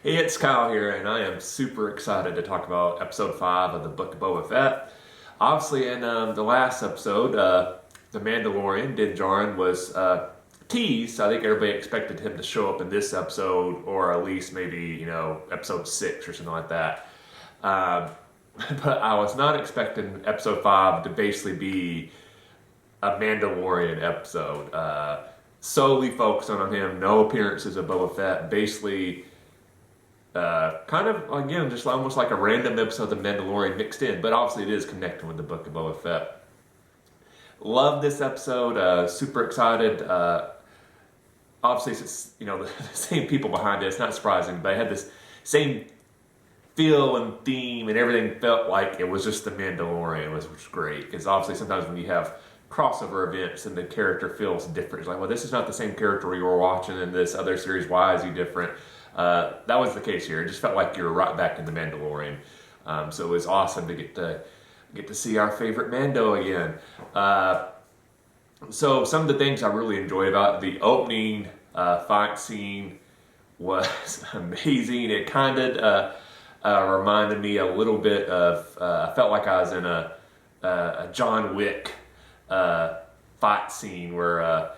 Hey, it's Kyle here, and I am super excited to talk about episode 5 of the Book of Boba Fett. Obviously, in the last episode, the Mandalorian, Din Djarin, was teased. I think everybody expected him to show up in this episode, or at least maybe, episode 6 or something like that. Um, but I was not expecting episode 5 to basically be a Mandalorian episode. Solely focused on him, no appearances of Boba Fett, basically kind of again just almost like a random episode of The Mandalorian mixed in, but obviously it is connected with the Book of Boba Fett. Love this episode. Super excited. Obviously, it's the same people behind it. It's not surprising, but I had this same feel and theme, and everything felt like it was just The Mandalorian, which was great. Because obviously, sometimes when you have crossover events and the character feels different, it's like, well, this is not the same character we were watching in this other series. Why is he different? That was the case here. It just felt like you were right back in The Mandalorian. So it was awesome to get to see our favorite Mando again. So some of the things I really enjoyed about the opening fight scene was amazing. It kind of reminded me a little bit of. I felt like I was in a John Wick fight scene where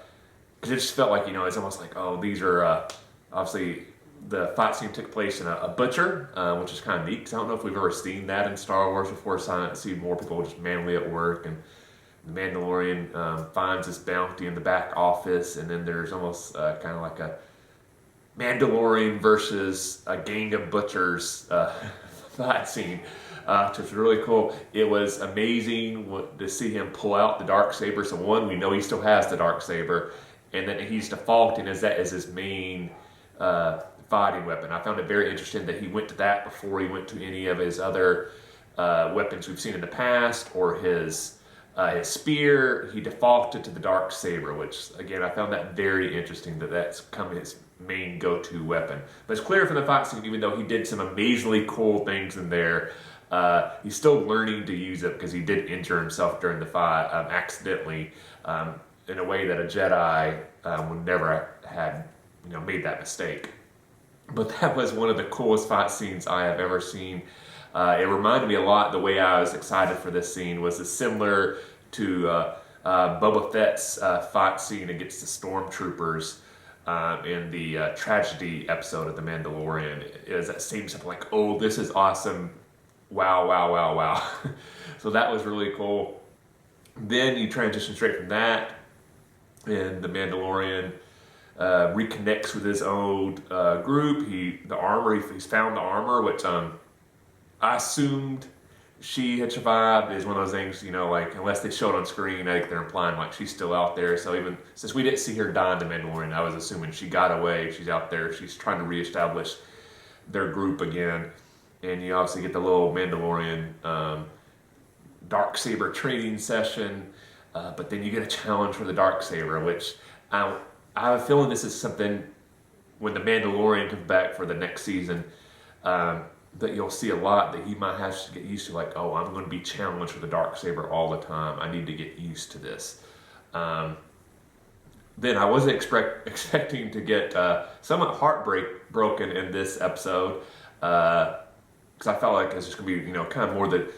because it just felt like it's almost like, oh, these are obviously. The fight scene took place in a butcher, which is kind of neat because I don't know if we've ever seen that in Star Wars before. So I see more people just manually at work, and the Mandalorian finds this bounty in the back office, and then there's almost kind of like a Mandalorian versus a gang of butchers fight scene, which was really cool. It was amazing to see him pull out the darksaber. So one, we know he still has the darksaber, and then he's defaulting as that as his main fighting weapon. I found it very interesting that he went to that before he went to any of his other weapons we've seen in the past, or his spear. He defaulted to the dark saber, which again I found that very interesting that that's come his main go-to weapon. But it's clear from the fight scene, even though he did some amazingly cool things in there, he's still learning to use it because he did injure himself during the fight accidentally in a way that a Jedi would never had made that mistake. But that was one of the coolest fight scenes I have ever seen. It reminded me a lot, the way I was excited for this scene was similar to Boba Fett's fight scene against the Stormtroopers in the tragedy episode of The Mandalorian. It is that same stuff like, oh, this is awesome. Wow, wow, wow, wow. So that was really cool. Then you transition straight from that, and The Mandalorian reconnects with his old group. He's found the armor, which I assumed she had survived. Is one of those things, like unless they show it on screen, I think they're implying like she's still out there. So even since we didn't see her die in The Mandalorian, I was assuming she got away. She's out there. She's trying to reestablish their group again. And you obviously get the little Mandalorian dark saber training session, but then you get a challenge for the dark saber, which I have a feeling this is something when the Mandalorian comes back for the next season that you'll see a lot that he might have to get used to. Like, oh, I'm going to be challenged with the darksaber all the time. I need to get used to this. Then I wasn't expecting to get somewhat heartbroken in this episode because I felt like it's just going to be kind of more the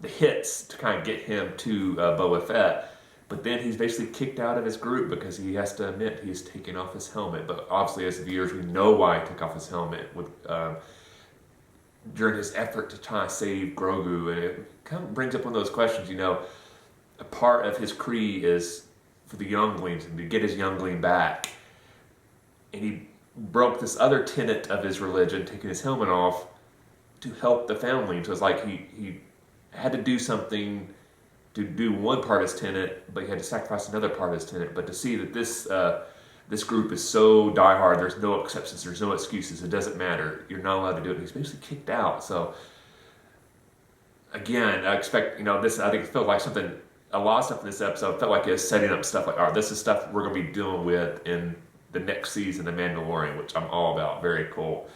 hits to kind of get him to Boba Fett. But then he's basically kicked out of his group because he has to admit he's taking off his helmet. But obviously, as viewers, we know why he took off his helmet during his effort to try to save Grogu. And it kind of brings up one of those questions, a part of his creed is for the younglings and to get his youngling back. And he broke this other tenet of his religion, taking his helmet off, to help the foundling. So it's like he had to do something to do one part of his tenet, but he had to sacrifice another part of his tenet. But to see that this group is so diehard, there's no exceptions, there's no excuses, it doesn't matter, you're not allowed to do it. He's basically kicked out. So again, I expect this. I think it felt like something. A lot of stuff in this episode felt like it was setting up stuff like, all right, this is stuff we're going to be dealing with in the next season, The Mandalorian, which I'm all about. Very cool.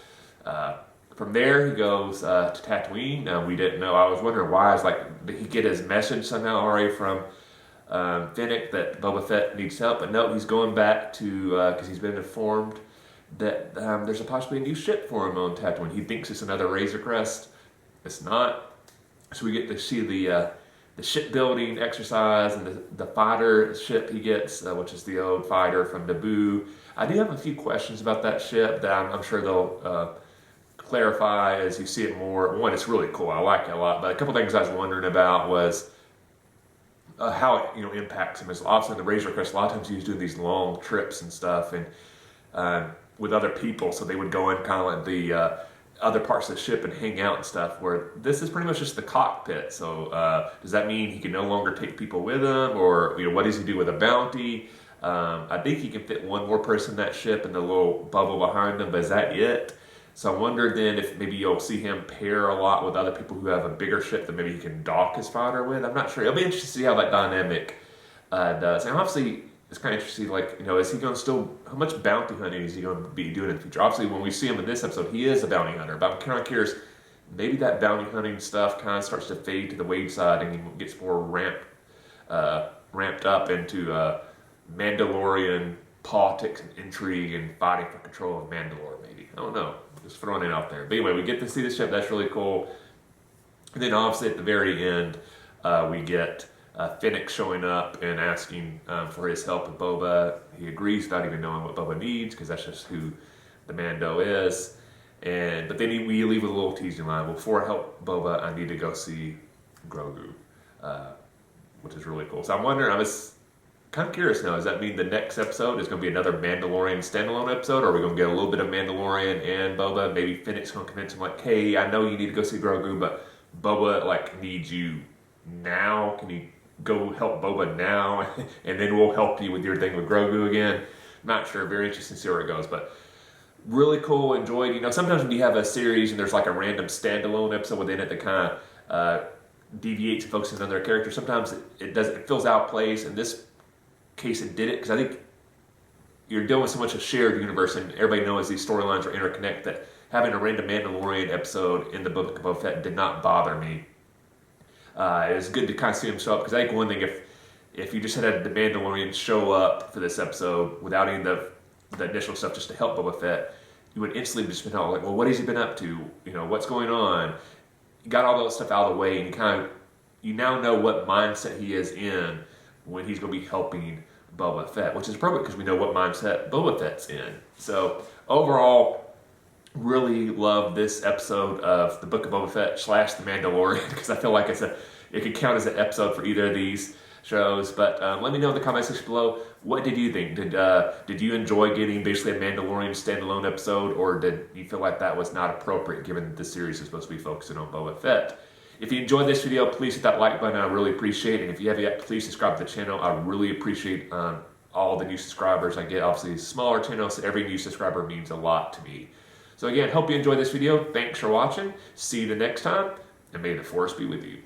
From there, he goes to Tatooine. We didn't know. I was wondering why. I was like, did he get his message somehow already from Fennec that Boba Fett needs help? But no, he's going back to, because he's been informed that there's a possibly a new ship for him on Tatooine. He thinks it's another Razor Crest. It's not. So we get to see the shipbuilding exercise and the fighter ship he gets, which is the old fighter from Naboo. I do have a few questions about that ship that I'm sure they'll clarify as you see it more. One, it's really cool. I like it a lot. But a couple things I was wondering about was how it impacts him. Is obviously in the Razor Crest, a lot of times he was doing these long trips and stuff, and with other people, so they would go in kind of like the other parts of the ship and hang out and stuff, where this is pretty much just the cockpit. So does that mean he can no longer take people with him, or what does he do with a bounty? I think he can fit one more person in that ship and the little bubble behind him, but is that it? So I wonder then if maybe you'll see him pair a lot with other people who have a bigger ship that maybe he can dock his fighter with. I'm not sure. It'll be interesting to see how that dynamic does. And obviously, it's kind of interesting, like, is he going to still, how much bounty hunting is he going to be doing in the future? Obviously, when we see him in this episode, he is a bounty hunter, but I'm kind of curious, maybe that bounty hunting stuff kind of starts to fade to the wayside and he gets more ramped up into Mandalorian politics and intrigue and fighting for control of Mandalore, maybe. I don't know. Just throwing it out there. But anyway, we get to see the ship. That's really cool. And then obviously at the very end, we get Fennec showing up and asking for his help with Boba. He agrees without even knowing what Boba needs, because that's just who the Mando is. But then we leave with a little teasing line. Before I help Boba, I need to go see Grogu, which is really cool. So I'm wondering, I was kind of curious now, does that mean the next episode is going to be another Mandalorian standalone episode, or are we going to get a little bit of Mandalorian and Boba? Maybe Fennec's going to convince him, like, hey, I know you need to go see Grogu, but Boba, like, needs you now. Can you go help Boba now? And then we'll help you with your thing with Grogu again. Not sure. Very interesting to see where it goes, but really cool. Enjoyed. Sometimes when you have a series and there's like a random standalone episode within it that kind of deviates and focuses on their character, sometimes it feels out of place. In this case, it did it, because I think you're dealing with so much a shared universe, and everybody knows these storylines are interconnected, that having a random Mandalorian episode in the Book of Boba Fett did not bother me. It was good to kind of see him show up, because I think one thing, if you just had the Mandalorian show up for this episode without any of the initial stuff just to help Boba Fett, you would instantly just been like, well, what has he been up to? What's going on? You got all that stuff out of the way, and you now know what mindset he is in when he's going to be helping Boba Fett, which is appropriate because we know what mindset Boba Fett's in. So overall, really love this episode of the Book of Boba Fett / The Mandalorian, because I feel like it could count as an episode for either of these shows. But let me know in the comment section below, what did you think? Did you enjoy getting basically a Mandalorian standalone episode, or did you feel like that was not appropriate given that the series is supposed to be focusing on Boba Fett? If you enjoyed this video, please hit that like button. I really appreciate it. And if you haven't yet, please subscribe to the channel. I really appreciate all the new subscribers I get. Obviously, smaller channels, so every new subscriber means a lot to me. So again, hope you enjoyed this video. Thanks for watching. See you the next time, and may the Force be with you.